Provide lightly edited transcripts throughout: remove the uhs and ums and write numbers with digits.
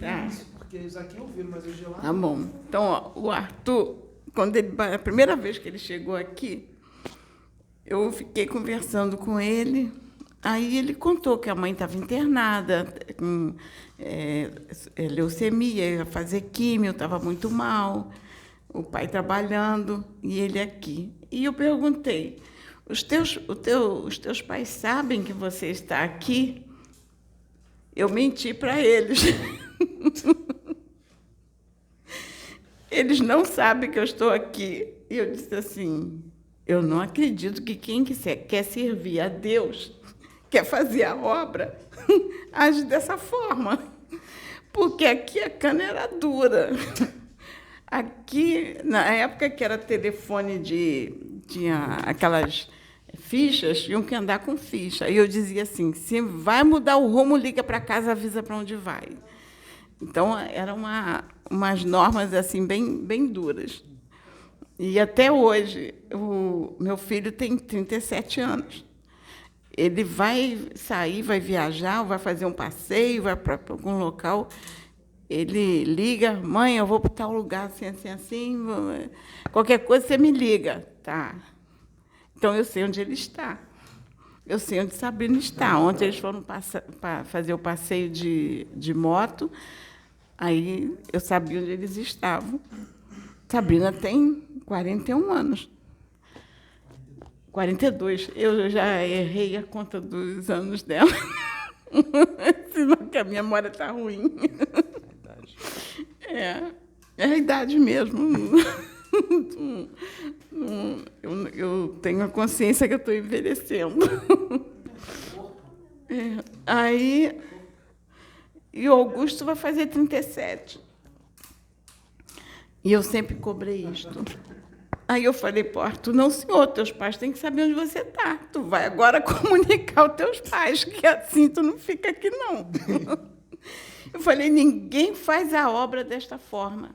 Tá. isso, porque eles aqui ouviram, mas o gelado... Tá bom. Então, ó, o Arthur, a primeira vez que ele chegou aqui, eu fiquei conversando com ele, aí ele contou que a mãe estava internada, com leucemia, ia fazer químio, estava muito mal, o pai trabalhando e ele aqui. E eu perguntei, os teus pais sabem que você está aqui? Eu menti para eles. Eles não sabem que eu estou aqui. E eu disse assim, eu não acredito que quem quer servir a Deus, quer fazer a obra, age dessa forma. Porque aqui a cana era dura. Aqui, na época que era telefone tinha aquelas fichas, tinham que andar com ficha. E eu dizia assim, se vai mudar o rumo, liga para casa, avisa para onde vai. Então, eram umas normas assim bem duras. E até hoje, o meu filho tem 37 anos. Ele vai sair, vai viajar, vai fazer um passeio, vai para algum local, ele liga, mãe, eu vou para tal lugar, assim, qualquer coisa você me liga. Tá. Então, eu sei onde ele está. Eu sei onde Sabrina está. Ontem eles foram para fazer o passeio de moto, aí eu sabia onde eles estavam. Sabrina tem 41 anos. 42. Eu já errei a conta dos anos dela. Senão que a minha memória está ruim. É a idade mesmo. Eu tenho a consciência que eu estou envelhecendo. Aí, e o Augusto vai fazer 37. E eu sempre cobrei isto. Aí eu falei para o Arthur, não, senhor, teus pais têm que saber onde você está. Tu vai agora comunicar aos teus pais, que assim tu não fica aqui, não. Eu falei, ninguém faz a obra desta forma.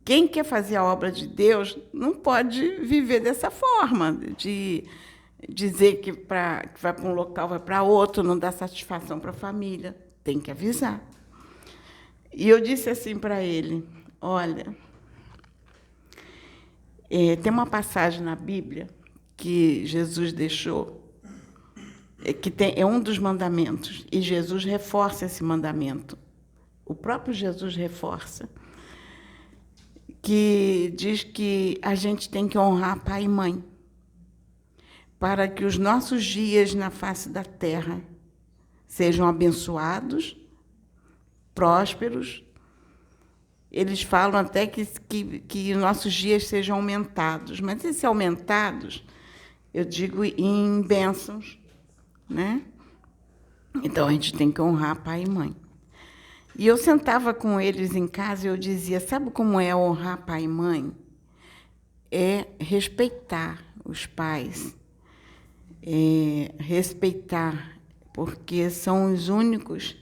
Quem quer fazer a obra de Deus não pode viver dessa forma, de dizer que vai para um local, vai para outro, não dá satisfação para a família. Tem que avisar. E eu disse assim para ele, olha, tem uma passagem na Bíblia que Jesus deixou, que é um dos mandamentos, e Jesus reforça esse mandamento. O próprio Jesus reforça, que diz que a gente tem que honrar pai e mãe, para que os nossos dias na face da terra sejam abençoados, prósperos. Eles falam até que nossos dias sejam aumentados, mas esses aumentados, eu digo em bênçãos, né? Então, a gente tem que honrar pai e mãe. E eu sentava com eles em casa e eu dizia, sabe como é honrar pai e mãe? É respeitar os pais, respeitar, porque são os únicos,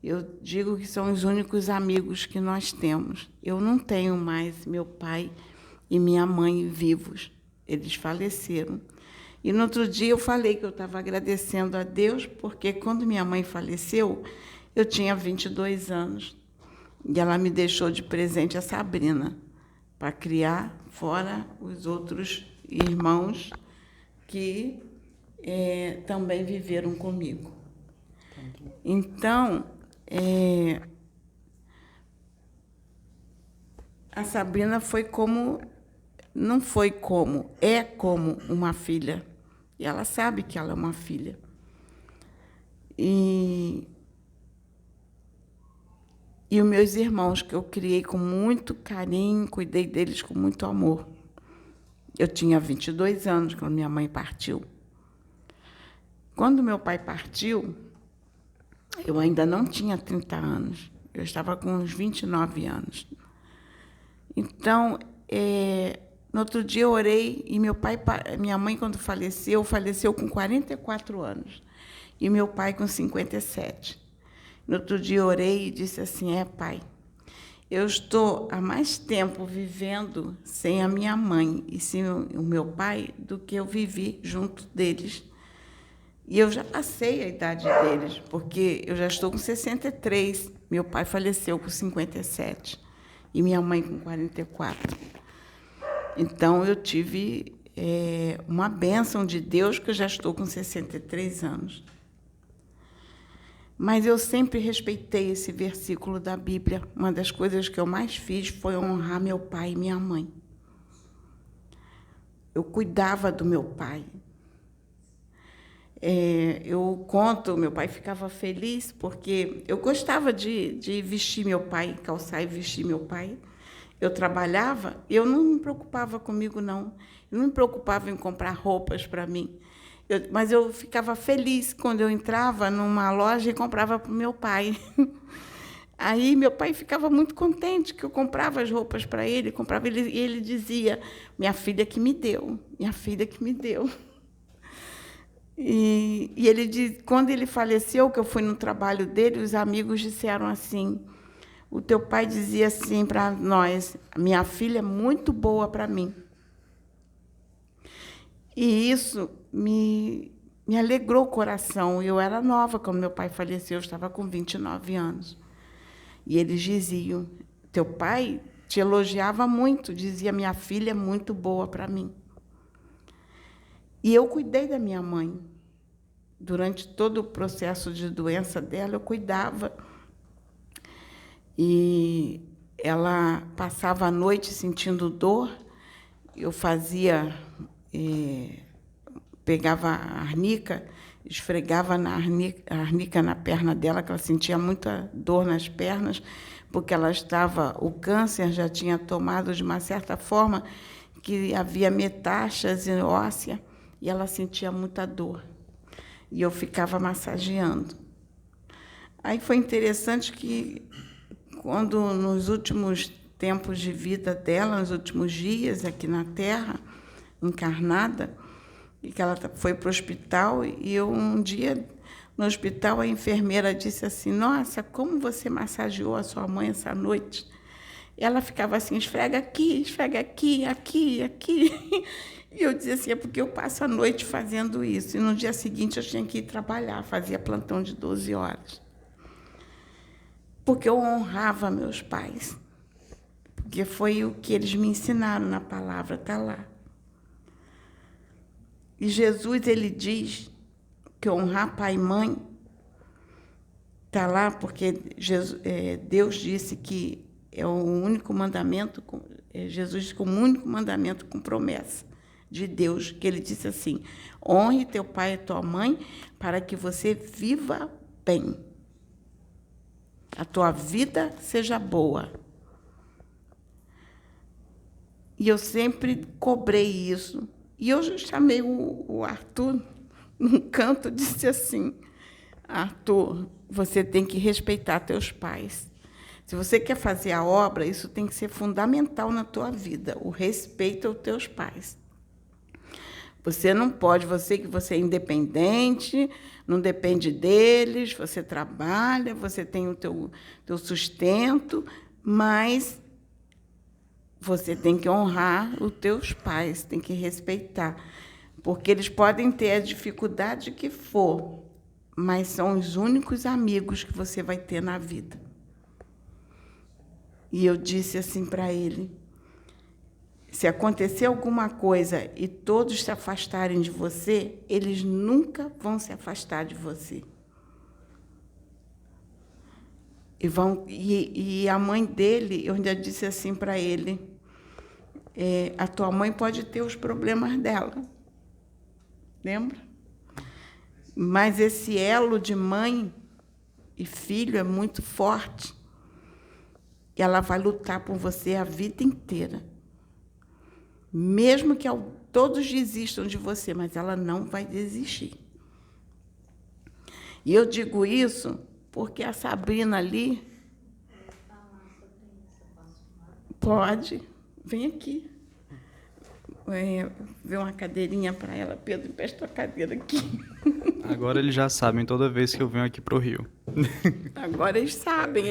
eu digo que são os únicos amigos que nós temos. Eu não tenho mais meu pai e minha mãe vivos, eles faleceram. E no outro dia eu falei que eu estava agradecendo a Deus, porque quando minha mãe faleceu, eu tinha 22 anos, e ela me deixou de presente a Sabrina, para criar fora os outros irmãos que também viveram comigo. Então, a Sabrina foi como, não foi como, é como uma filha. E ela sabe que ela é uma filha. E os meus irmãos, que eu criei com muito carinho, cuidei deles com muito amor. Eu tinha 22 anos quando minha mãe partiu. Quando meu pai partiu, eu ainda não tinha 30 anos. Eu estava com uns 29 anos. Então, no outro dia eu orei, e minha mãe, quando faleceu com 44 anos. E meu pai com 57. No outro dia eu orei e disse assim, pai, eu estou há mais tempo vivendo sem a minha mãe e sem o meu pai do que eu vivi junto deles. E eu já passei a idade deles, porque eu já estou com 63, Meu pai faleceu com 57 e minha mãe com 44. Então, eu tive uma bênção de Deus, que eu já estou com 63 anos. Mas eu sempre respeitei esse versículo da Bíblia. Uma das coisas que eu mais fiz foi honrar meu pai e minha mãe. Eu cuidava do meu pai. Eu conto, meu pai ficava feliz, porque eu gostava de vestir meu pai, calçar e vestir meu pai. Eu trabalhava, eu não me preocupava comigo, não. Eu não me preocupava em comprar roupas para mim. Mas eu ficava feliz quando eu entrava numa loja e comprava para o meu pai. Aí meu pai ficava muito contente que eu comprava as roupas para ele, e ele dizia: minha filha que me deu, minha filha que me deu. E quando ele faleceu, que eu fui no trabalho dele, os amigos disseram assim: o teu pai dizia assim para nós: minha filha é muito boa para mim. E isso me alegrou o coração. Eu era nova quando meu pai faleceu, eu estava com 29 anos. E eles diziam: teu pai te elogiava muito, dizia: minha filha é muito boa para mim. E eu cuidei da minha mãe. Durante todo o processo de doença dela, eu cuidava. E ela passava a noite sentindo dor. Eu pegava a arnica, esfregava a arnica na perna dela, que ela sentia muita dor nas pernas, porque o câncer já tinha tomado, de uma certa forma, que havia metástase óssea, e ela sentia muita dor. E eu ficava massageando. Aí foi interessante que, quando nos últimos tempos de vida dela, nos últimos dias aqui na Terra, encarnada, e que ela foi para o hospital, e eu, um dia, no hospital, a enfermeira disse assim: nossa, como você massageou a sua mãe essa noite? E ela ficava assim: esfrega aqui, aqui, aqui. E eu dizia assim: é porque eu passo a noite fazendo isso. E no dia seguinte eu tinha que ir trabalhar, fazia plantão de 12 horas. Porque eu honrava meus pais. Porque foi o que eles me ensinaram na palavra, está lá. E Jesus, ele diz que honrar pai e mãe está lá, porque Deus disse que é o único mandamento, Jesus disse que é o único mandamento com promessa de Deus, que ele disse assim: honre teu pai e tua mãe para que você viva bem. A tua vida seja boa. E eu sempre cobrei isso. E eu chamei o Arthur num canto e disse assim: Arthur, você tem que respeitar teus pais. Se você quer fazer a obra, isso tem que ser fundamental na tua vida, o respeito aos teus pais. Você não pode, você é independente, não depende deles, você trabalha, você tem o teu sustento, mas você tem que honrar os teus pais, tem que respeitar, porque eles podem ter a dificuldade que for, mas são os únicos amigos que você vai ter na vida. E eu disse assim para ele: se acontecer alguma coisa e todos se afastarem de você, eles nunca vão se afastar de você. E a mãe dele, eu ainda disse assim para ele: a tua mãe pode ter os problemas dela, lembra? Mas esse elo de mãe e filho é muito forte. E ela vai lutar por você a vida inteira. Mesmo que todos desistam de você, mas ela não vai desistir. E eu digo isso porque a Sabrina ali... Pode, vem aqui. Vê uma cadeirinha para ela. Pedro, empresta a cadeira aqui. Agora eles já sabem toda vez que eu venho aqui para o Rio. Agora eles sabem,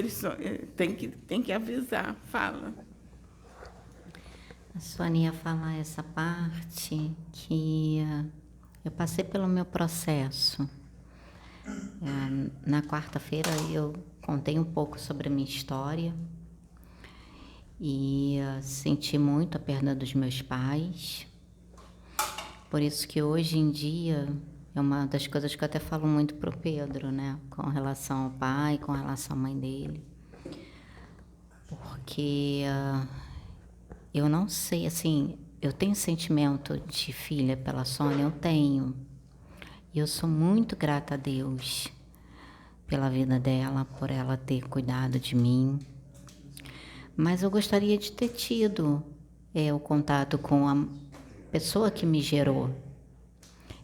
tem que avisar. Fala. A Suane ia falar essa parte que eu passei pelo meu processo. Na quarta-feira eu contei um pouco sobre a minha história e senti muito a perda dos meus pais. Por isso que hoje em dia é uma das coisas que eu até falo muito pro Pedro, né? Com relação ao pai, com relação à mãe dele. Porque eu não sei, assim, eu tenho sentimento de filha pela Sônia, eu tenho. E eu sou muito grata a Deus pela vida dela, por ela ter cuidado de mim. Mas eu gostaria de ter tido o contato com a pessoa que me gerou.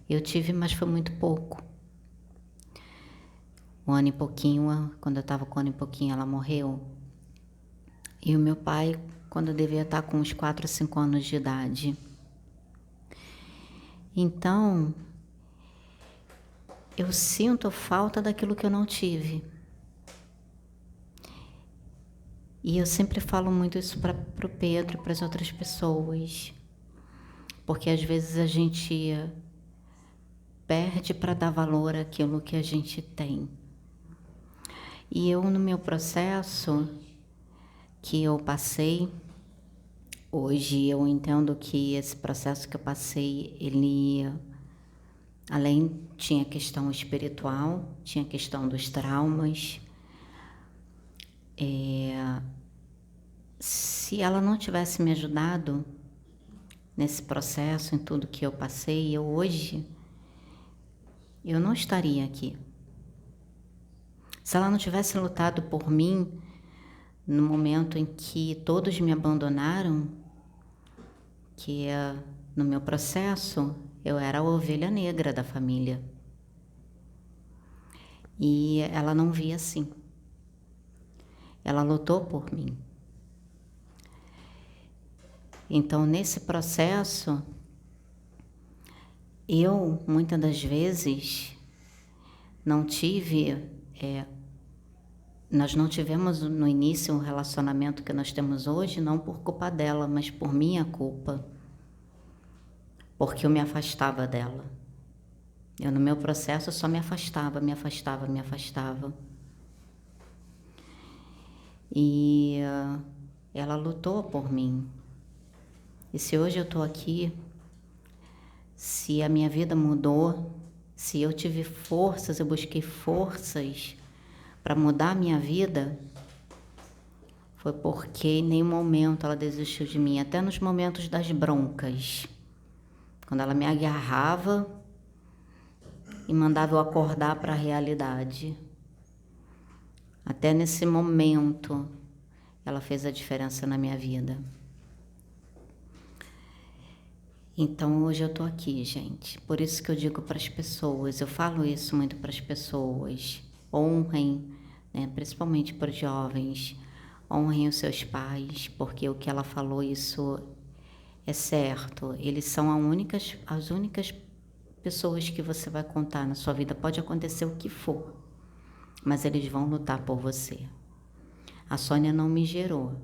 Eu tive, mas foi muito pouco. Um ano e pouquinho, quando eu estava com um ano e pouquinho, ela morreu. E o meu pai, quando eu devia estar com uns 4 ou 5 anos de idade. Então, eu sinto falta daquilo que eu não tive. E eu sempre falo muito isso para o Pedro e para as outras pessoas. Porque às vezes a gente perde para dar valor àquilo que a gente tem. E eu, no meu processo que eu passei, hoje eu entendo que esse processo que eu passei, ele, além, tinha questão espiritual, tinha questão dos traumas. Se ela não tivesse me ajudado nesse processo, em tudo que eu passei, hoje, eu não estaria aqui. Se ela não tivesse lutado por mim no momento em que todos me abandonaram, que no meu processo eu era a ovelha negra da família. E ela não via assim. Ela lutou por mim. Então, nesse processo, eu, muitas das vezes, não tive... nós não tivemos no início um relacionamento que nós temos hoje, não por culpa dela, mas por minha culpa. Porque eu me afastava dela. Eu, no meu processo, só me afastava. E ela lutou por mim. E se hoje eu estou aqui, se a minha vida mudou, se eu tive forças, eu busquei forças para mudar a minha vida, foi porque em nenhum momento ela desistiu de mim, até nos momentos das broncas. Quando ela me agarrava e mandava eu acordar para a realidade. Até nesse momento, ela fez a diferença na minha vida. Então, hoje eu estou aqui, gente. Por isso que eu digo para as pessoas, eu falo isso muito para as pessoas. Honrem, né, principalmente para os jovens, honrem os seus pais, porque o que ela falou, isso é certo. Eles são as únicas pessoas que você vai contar na sua vida. Pode acontecer o que for, mas eles vão lutar por você. A Sônia não me gerou,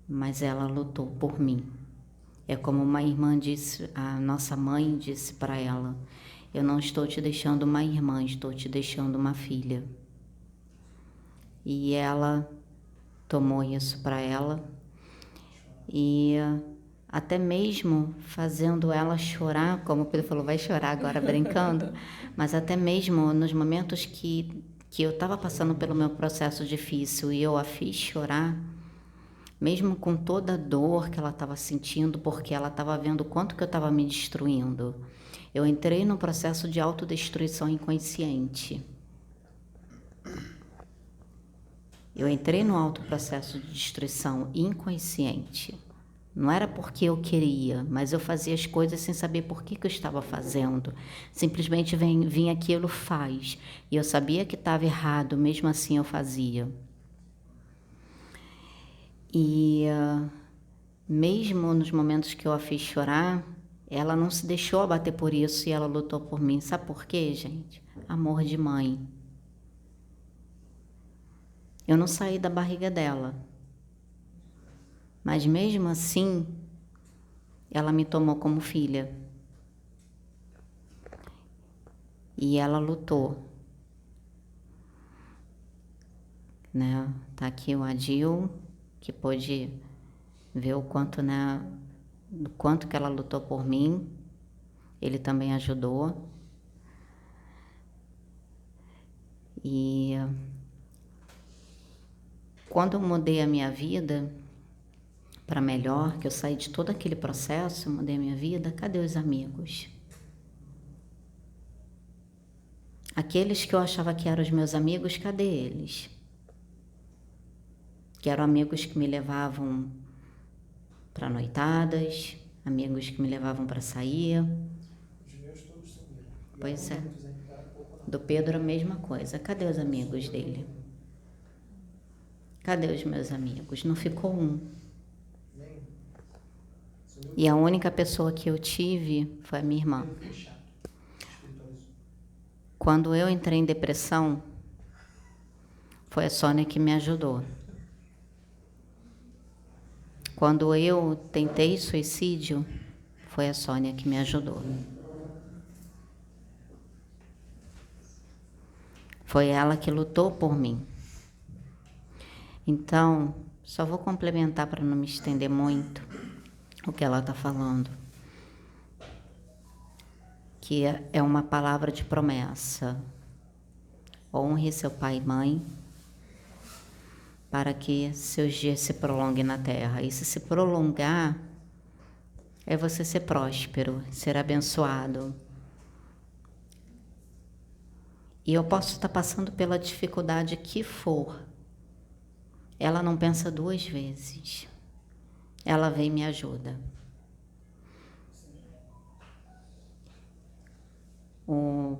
mas ela lutou por mim. É como uma irmã disse, a nossa mãe disse para ela: eu não estou te deixando uma irmã, estou te deixando uma filha. E ela tomou isso para ela e até mesmo fazendo ela chorar, como o Pedro falou, vai chorar agora brincando, mas até mesmo nos momentos que eu estava passando pelo meu processo difícil e eu a fiz chorar, mesmo com toda a dor que ela estava sentindo, porque ela estava vendo o quanto que eu estava me destruindo. Eu entrei num processo de autodestruição inconsciente. Eu entrei no alto processo de destruição inconsciente. Não era porque eu queria, mas eu fazia as coisas sem saber por que eu estava fazendo. Simplesmente vinha aquilo, faz. E eu sabia que estava errado, mesmo assim eu fazia. E mesmo nos momentos que eu a fiz chorar, ela não se deixou abater por isso e ela lutou por mim. Sabe por quê, gente? Amor de mãe. Eu não saí da barriga dela. Mas mesmo assim, ela me tomou como filha. E ela lutou, né? Tá aqui o Adil, que pôde ver o quanto, né, do quanto que ela lutou por mim. Ele também ajudou. E quando eu mudei a minha vida para melhor, que eu saí de todo aquele processo, eu mudei a minha vida, cadê os amigos? Aqueles que eu achava que eram os meus amigos, cadê eles? Que eram amigos que me levavam para noitadas, amigos que me levavam para sair. Os meus todos sumiram. Pois é. Muitos ainda ficaram pouco, não. Do Pedro a mesma coisa. Cadê os amigos dele? Cadê os meus amigos? Não ficou um. Nem. Sumiu E a única pessoa que eu tive foi a minha irmã. tudo chato. Espiritualizou. Quando eu entrei em depressão, foi a Sônia que me ajudou. Quando eu tentei suicídio, foi a Sônia que me ajudou. Foi ela que lutou por mim. Então, só vou complementar para não me estender muito o que ela está falando. Que é uma palavra de promessa. Honre seu pai e mãe, para que seus dias se prolonguem na terra. E se prolongar, é você ser próspero, ser abençoado. E eu posso estar passando pela dificuldade que for. Ela não pensa duas vezes. Ela vem e me ajuda. O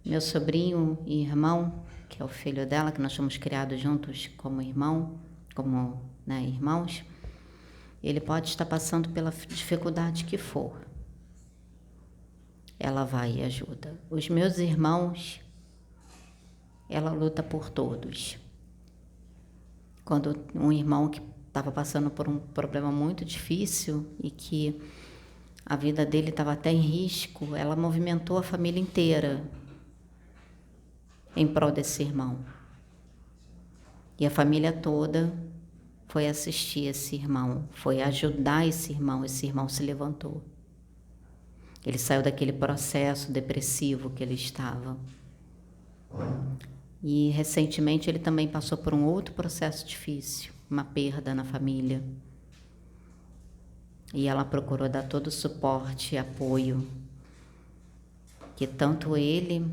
meu sobrinho e irmão, que é o filho dela, que nós fomos criados juntos como irmão, como, né, irmãos, ele pode estar passando pela dificuldade que for. Ela vai e ajuda. Os meus irmãos, ela luta por todos. Quando um irmão que estava passando por um problema muito difícil e que a vida dele estava até em risco, ela movimentou a família inteira em prol desse irmão. E a família toda foi assistir esse irmão, foi ajudar esse irmão se levantou. Ele saiu daquele processo depressivo que ele estava. E recentemente ele também passou por um outro processo difícil, uma perda na família. E ela procurou dar todo o suporte e apoio que tanto ele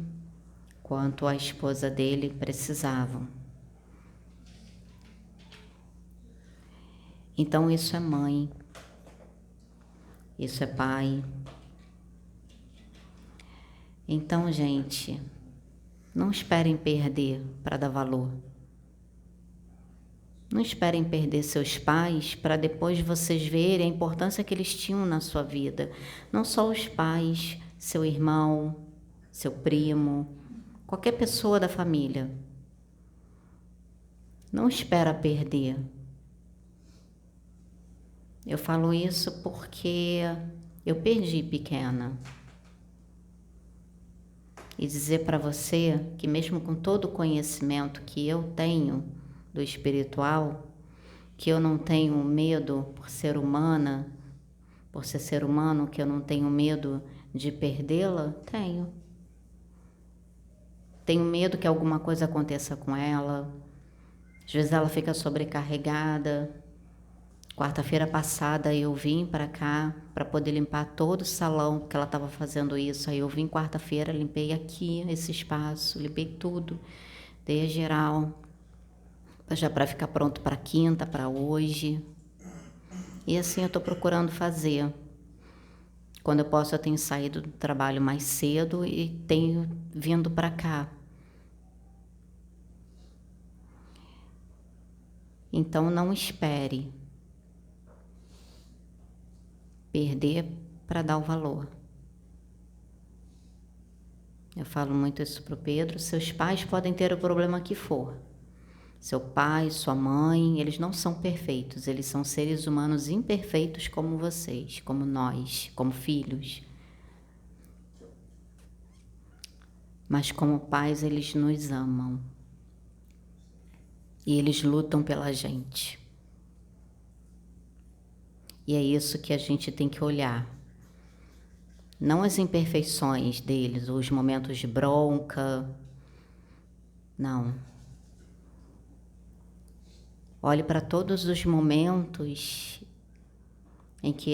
quanto a esposa dele precisavam. Então isso é mãe, isso é pai. Então, gente, não esperem perder para dar valor. Não esperem perder seus pais para depois vocês verem a importância que eles tinham na sua vida. Não só os pais, seu irmão, seu primo, qualquer pessoa da família. Não espera perder. Eu falo isso porque eu perdi pequena. E dizer para você que mesmo com todo o conhecimento que eu tenho do espiritual, que eu não tenho medo por ser humana, por ser humano, que eu não tenho medo de perdê-la, tenho. Tenho medo que alguma coisa aconteça com ela. Às vezes ela fica sobrecarregada. Quarta-feira passada eu vim para cá para poder limpar todo o salão, porque ela estava fazendo isso. Aí eu vim quarta-feira, limpei aqui esse espaço, limpei tudo, dei a geral, já para ficar pronto para quinta, para hoje. E assim eu estou procurando fazer. Quando eu posso, eu tenho saído do trabalho mais cedo e tenho vindo para cá. Então não espere perder para dar o valor. Eu falo muito isso para o Pedro. Seus pais podem ter o problema que for. Seu pai, sua mãe, eles não são perfeitos. Eles são seres humanos imperfeitos como vocês, como nós, como filhos. mas como pais eles nos amam. E eles lutam pela gente. E é isso que a gente tem que olhar. Não as imperfeições deles, os momentos de bronca. Não. Olhe para todos os momentos em que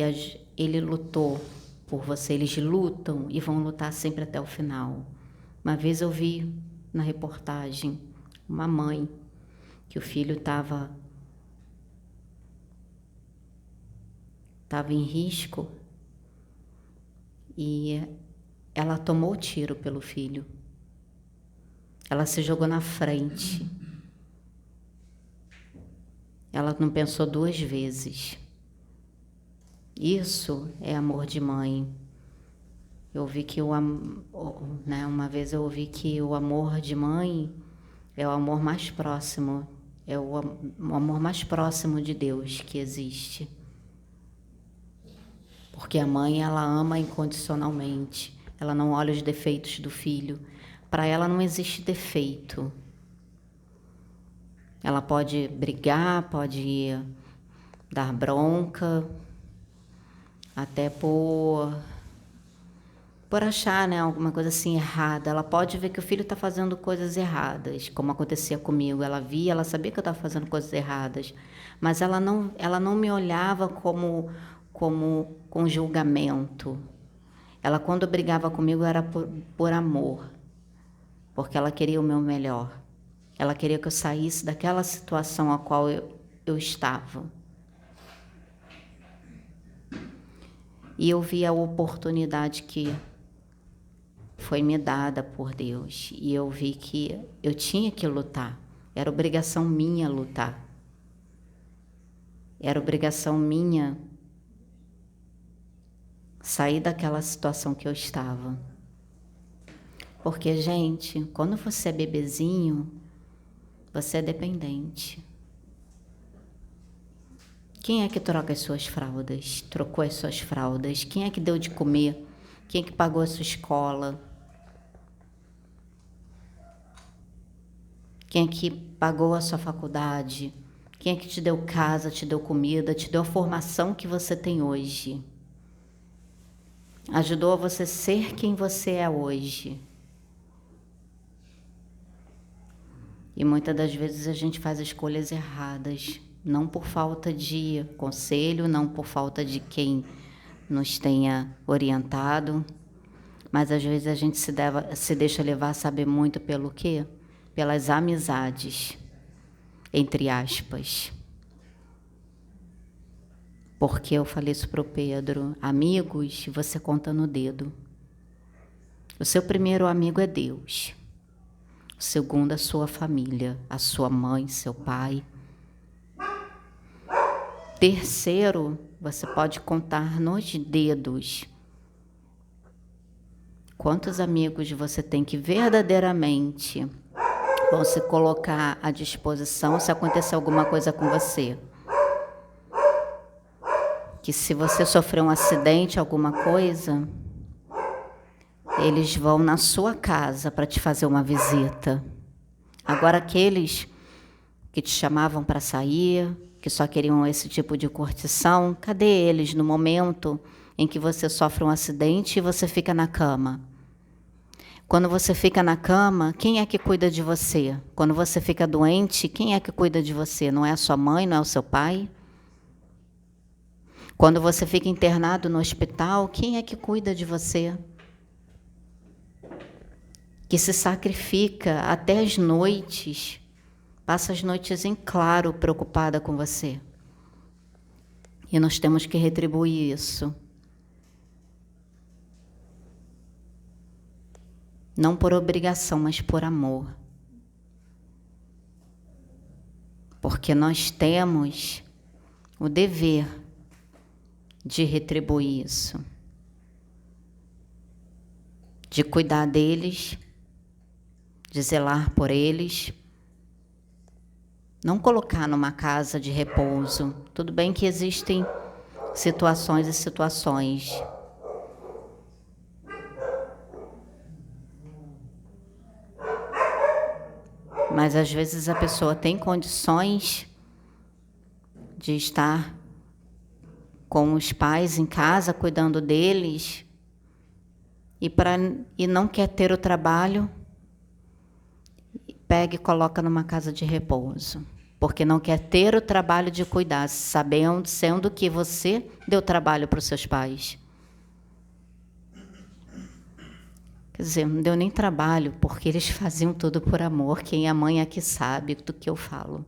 ele lutou por você. Eles lutam e vão lutar sempre até o final. Uma vez eu vi na reportagem uma mãe que o filho estava em risco e ela tomou tiro pelo filho. Ela se jogou na frente. Ela não pensou 2 vezes. Isso é amor de mãe. Eu vi que uma vez eu ouvi que o amor de mãe é o amor mais próximo, é o amor mais próximo de Deus que existe. Porque a mãe, ela ama incondicionalmente. Ela não olha os defeitos do filho. Para ela não existe defeito. Ela pode brigar, pode dar bronca, até por achar, né, alguma coisa assim errada. Ela pode ver que o filho está fazendo coisas erradas, como acontecia comigo. Ela via, ela sabia que eu estava fazendo coisas erradas, mas ela não me olhava como com julgamento. Ela, quando brigava comigo, era por amor, porque ela queria o meu melhor. Ela queria que eu saísse daquela situação a qual eu estava. E eu vi a oportunidade que foi me dada por Deus. E eu vi que eu tinha que lutar. Era obrigação minha lutar. Era obrigação minha sair daquela situação que eu estava. Porque, gente, quando você é bebezinho, você é dependente. Quem é que troca as suas fraldas? Trocou as suas fraldas? Quem é que deu de comer? Quem é que pagou a sua escola? Quem é que pagou a sua faculdade? Quem é que te deu casa, te deu comida, te deu a formação que você tem hoje? Ajudou a você ser quem você é hoje. E muitas das vezes a gente faz escolhas erradas, não por falta de conselho, não por falta de quem nos tenha orientado, mas às vezes a gente se deixa levar, sabe muito pelo quê? Pelas amizades, entre aspas. Porque eu falei isso para o Pedro, amigos, você conta no dedo. O seu primeiro amigo é Deus. O segundo, a sua família, a sua mãe, seu pai. Terceiro, você pode contar nos dedos. Quantos amigos você tem que verdadeiramente vão se colocar à disposição se acontecer alguma coisa com você? Que se você sofrer um acidente, alguma coisa, eles vão na sua casa para te fazer uma visita. Agora, aqueles que te chamavam para sair, que só queriam esse tipo de curtição, cadê eles no momento em que você sofre um acidente e você fica na cama? Quando você fica na cama, quem é que cuida de você? Quando você fica doente, quem é que cuida de você? Não é a sua mãe, não é o seu pai? Quando você fica internado no hospital, quem é que cuida de você? Que se sacrifica até as noites, passa as noites em claro preocupada com você. E nós temos que retribuir isso. Não por obrigação, mas por amor. Porque nós temos o dever de retribuir isso. De cuidar deles, de zelar por eles. Não colocar numa casa de repouso. Tudo bem que existem situações e situações. Mas às vezes a pessoa tem condições de estar com os pais em casa, cuidando deles, e não quer ter o trabalho, pega e coloca numa casa de repouso, porque não quer ter o trabalho de cuidar, sendo que você deu trabalho para os seus pais. Quer dizer, não deu nem trabalho, porque eles faziam tudo por amor. Quem é mãe aqui sabe do que eu falo,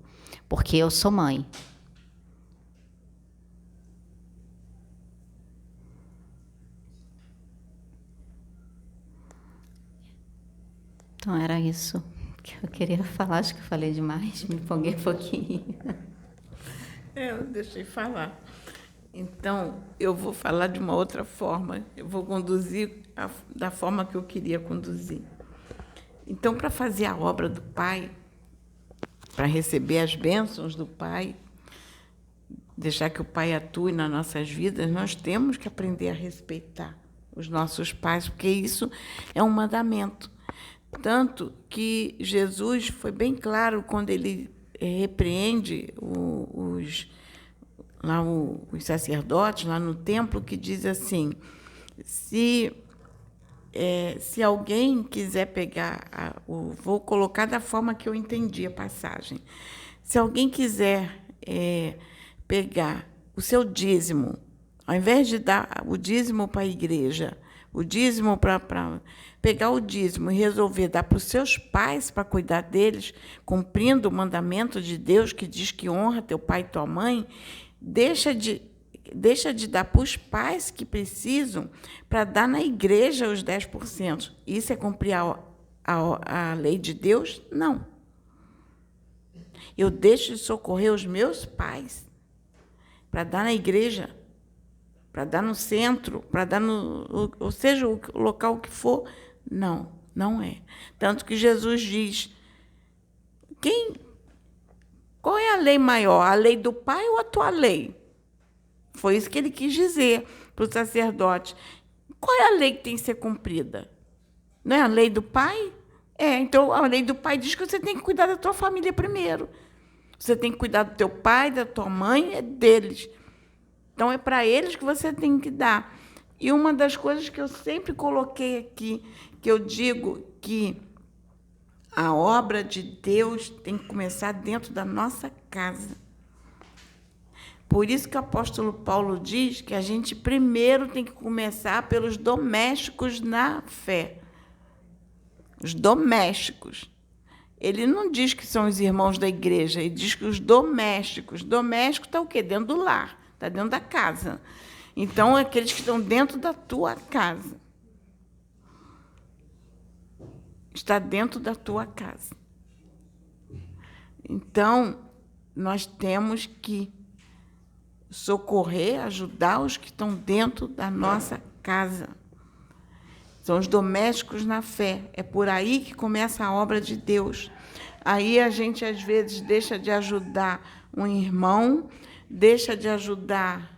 porque eu sou mãe. Então, era isso que eu queria falar. Acho que eu falei demais, me empolguei um pouquinho. Eu deixei falar. Então, eu vou falar de uma outra forma. Eu vou conduzir da forma que eu queria conduzir. Então, para fazer a obra do Pai, para receber as bênçãos do Pai, deixar que o Pai atue nas nossas vidas, nós temos que aprender a respeitar os nossos pais, porque isso é um mandamento. Tanto que Jesus foi bem claro quando ele repreende os sacerdotes lá no templo, que diz assim: se alguém quiser pegar, vou colocar da forma que eu entendi a passagem, se alguém quiser pegar o seu dízimo, ao invés de dar o dízimo para a igreja, o dízimo para pegar o dízimo e resolver dar para os seus pais para cuidar deles, cumprindo o mandamento de Deus que diz que honra teu pai e tua mãe, deixa de dar para os pais que precisam para dar na igreja os 10%. Isso é cumprir a lei de Deus? Não. Eu deixo de socorrer os meus pais para dar na igreja, para dar no centro, para dar ou seja, o local que for. Não, não é. Tanto que Jesus diz, qual é a lei maior, a lei do Pai ou a tua lei? Foi isso que ele quis dizer para o sacerdote. Qual é a lei que tem que ser cumprida? Não é a lei do Pai? Então a lei do Pai diz que você tem que cuidar da tua família primeiro. Você tem que cuidar do teu pai, da tua mãe, é deles. Então, é para eles que você tem que dar. E uma das coisas que eu sempre coloquei aqui, que eu digo que a obra de Deus tem que começar dentro da nossa casa. Por isso que o apóstolo Paulo diz que a gente primeiro tem que começar pelos domésticos na fé. Os domésticos. Ele não diz que são os irmãos da igreja, ele diz que os domésticos. Doméstico está o quê? Dentro do lar. Está dentro da casa. Então, aqueles que estão dentro da tua casa. Está dentro da tua casa. Então, nós temos que socorrer, ajudar os que estão dentro da nossa casa. São os domésticos na fé. É por aí que começa a obra de Deus. Aí a gente, às vezes, deixa de ajudar um irmão, deixa de ajudar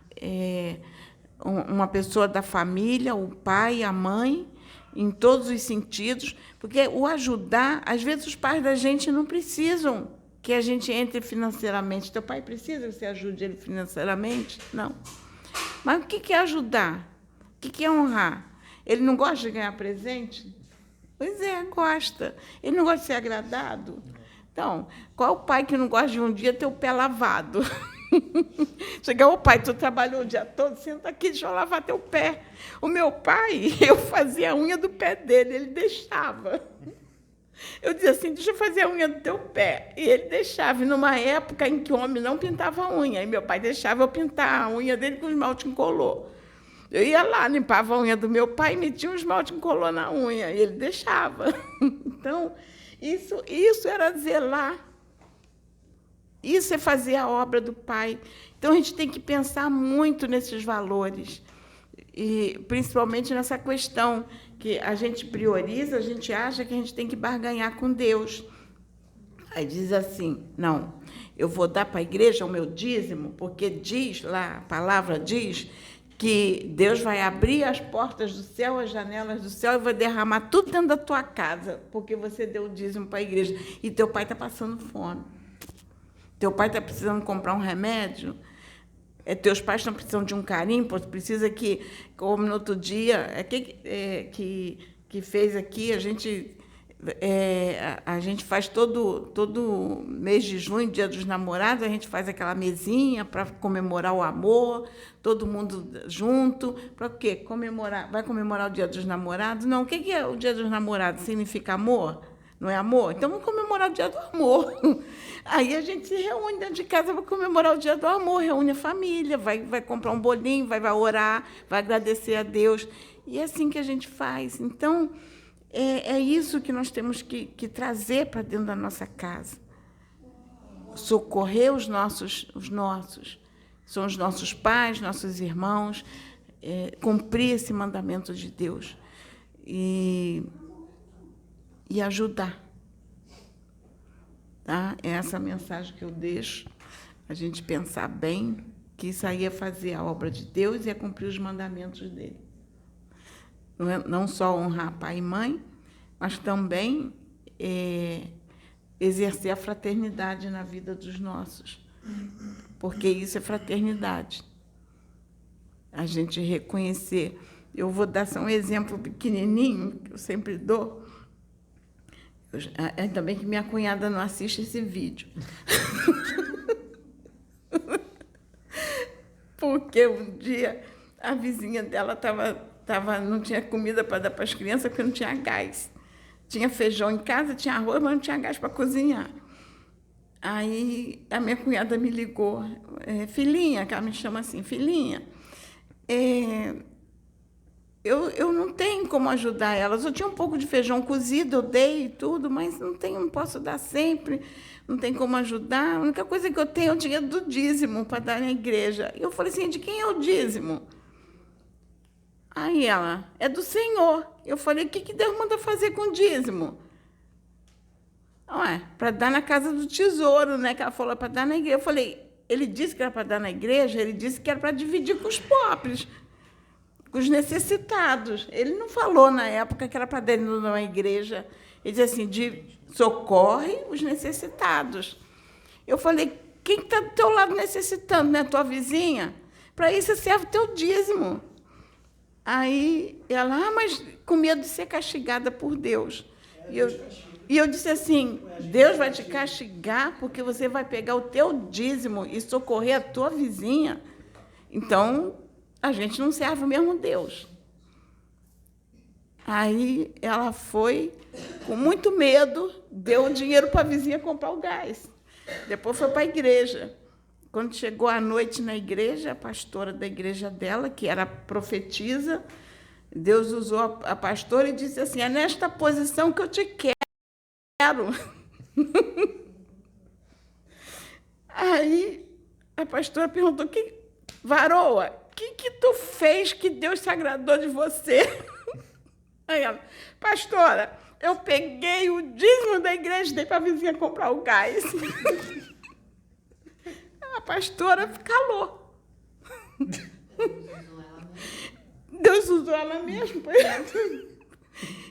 uma pessoa da família, o pai, a mãe, em todos os sentidos, porque o ajudar, às vezes os pais da gente não precisam que a gente entre financeiramente. Teu pai precisa que você ajude ele financeiramente? Não. Mas o que é ajudar? O que é honrar? Ele não gosta de ganhar presente? Pois é, gosta. Ele não gosta de ser agradado? Então, qual é o pai que não gosta de um dia ter o pé lavado? Chegar, pai, tu trabalhou o dia todo, senta aqui, deixa eu lavar teu pé. O meu pai, eu fazia a unha do pé dele, ele deixava. Eu dizia assim, deixa eu fazer a unha do teu pé. E ele deixava. E numa época em que o homem não pintava a unha, e meu pai deixava eu pintar a unha dele com esmalte incolor. Eu ia lá, limpava a unha do meu pai e metia um esmalte incolor na unha, e ele deixava. Então, isso era zelar. Isso é fazer a obra do Pai. Então, a gente tem que pensar muito nesses valores, e principalmente nessa questão que a gente prioriza, a gente acha que a gente tem que barganhar com Deus. Aí diz assim, não, eu vou dar para a igreja o meu dízimo, porque diz lá, a palavra diz que Deus vai abrir as portas do céu, as janelas do céu e vai derramar tudo dentro da tua casa, porque você deu o dízimo para a igreja e teu pai está passando fome. Teu pai está precisando comprar um remédio, teus pais estão precisando de um carinho, precisa que, como no outro dia, que fez aqui, a gente faz todo mês de junho, Dia dos Namorados, a gente faz aquela mesinha para comemorar o amor, todo mundo junto. Para quê? Comemorar. Vai comemorar o Dia dos Namorados? Não, o que é o Dia dos Namorados? Significa amor? Não é amor? Então vamos comemorar o Dia do Amor. Aí a gente se reúne dentro de casa para comemorar o Dia do Amor, reúne a família, vai comprar um bolinho, vai orar, vai agradecer a Deus. E é assim que a gente faz. Então, é isso que nós temos que trazer para dentro da nossa casa. Socorrer os nossos. São os nossos pais, nossos irmãos, cumprir esse mandamento de Deus. E ajudar. Tá? É essa mensagem que eu deixo, a gente pensar bem que isso aí é fazer a obra de Deus e é cumprir os mandamentos dele. Não só honrar pai e mãe, mas também exercer a fraternidade na vida dos nossos, porque isso é fraternidade. A gente reconhecer. Eu vou dar só um exemplo pequenininho, que eu sempre dou. Ainda bem que minha cunhada não assiste esse vídeo. Porque um dia a vizinha dela não tinha comida para dar para as crianças, porque não tinha gás. Tinha feijão em casa, tinha arroz, mas não tinha gás para cozinhar. Aí a minha cunhada me ligou, filhinha, que ela me chama assim, filhinha, eu não tenho como ajudar elas. Eu tinha um pouco de feijão cozido, eu dei e tudo, mas não posso dar sempre, não tem como ajudar. A única coisa que eu tenho é o dinheiro do dízimo para dar na igreja. Eu falei assim, de quem é o dízimo? Aí ela, é do Senhor. Eu falei, o que Deus manda fazer com o dízimo? Para dar na casa do tesouro, né? Que ela falou, para dar na igreja. Eu falei, ele disse que era para dar na igreja, ele disse que era para dividir com os pobres, com os necessitados. Ele não falou na época que era para dar na igreja. Ele disse assim, socorre os necessitados. Eu falei, quem está do teu lado necessitando, né? Tua vizinha? Para isso serve o teu dízimo. Aí ela, mas com medo de ser castigada por Deus. E eu disse assim, Deus vai te castigar porque você vai pegar o teu dízimo e socorrer a tua vizinha. Então, a gente não serve o mesmo Deus. Aí ela foi, com muito medo, deu o dinheiro para a vizinha comprar o gás. Depois foi para a igreja. Quando chegou à noite na igreja, a pastora da igreja dela, que era profetisa, Deus usou a pastora e disse assim, é nesta posição que eu te quero. Aí a pastora perguntou, varoa, o que tu fez que Deus se agradou de você? Aí ela, pastora, eu peguei o dízimo da igreja e dei para a vizinha comprar o gás. A pastora calou. Deus usou ela mesmo.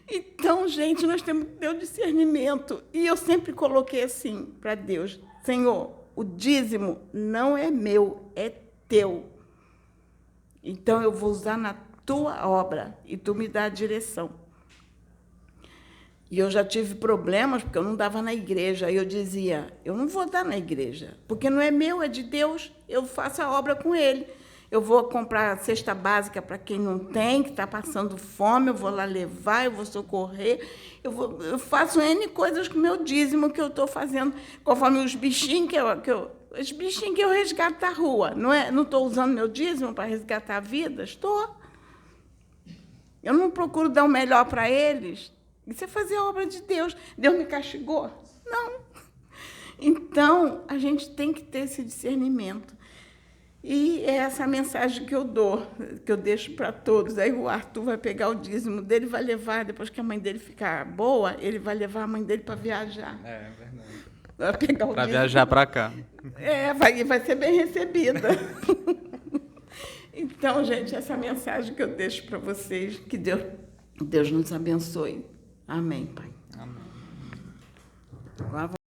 Então, gente, nós temos que ter o discernimento. E eu sempre coloquei assim para Deus, Senhor, o dízimo não é meu, é teu. Então, eu vou usar na tua obra e tu me dá a direção. E eu já tive problemas, porque eu não dava na igreja. Aí eu dizia, eu não vou dar na igreja, porque não é meu, é de Deus. Eu faço a obra com ele. Eu vou comprar cesta básica para quem não tem, que está passando fome, eu vou lá levar, eu vou socorrer. Eu faço N coisas com o meu dízimo que eu estou fazendo, conforme os bichinhos os bichinhos que eu resgato da rua. Não estou usando meu dízimo para resgatar vidas? Estou. Eu não procuro dar o melhor para eles. Isso é fazer a obra de Deus. Deus me castigou? Não. Então, a gente tem que ter esse discernimento. E é essa mensagem que eu dou, que eu deixo para todos. Aí o Arthur vai pegar o dízimo dele, vai levar, depois que a mãe dele ficar boa, ele vai levar a mãe dele para viajar. É verdade. Vai pegar o Para dízimo. viajar para cá. Vai ser bem recebida. Então, gente, essa é a mensagem que eu deixo para vocês. Que Deus nos abençoe. Amém, Pai. Amém. Agora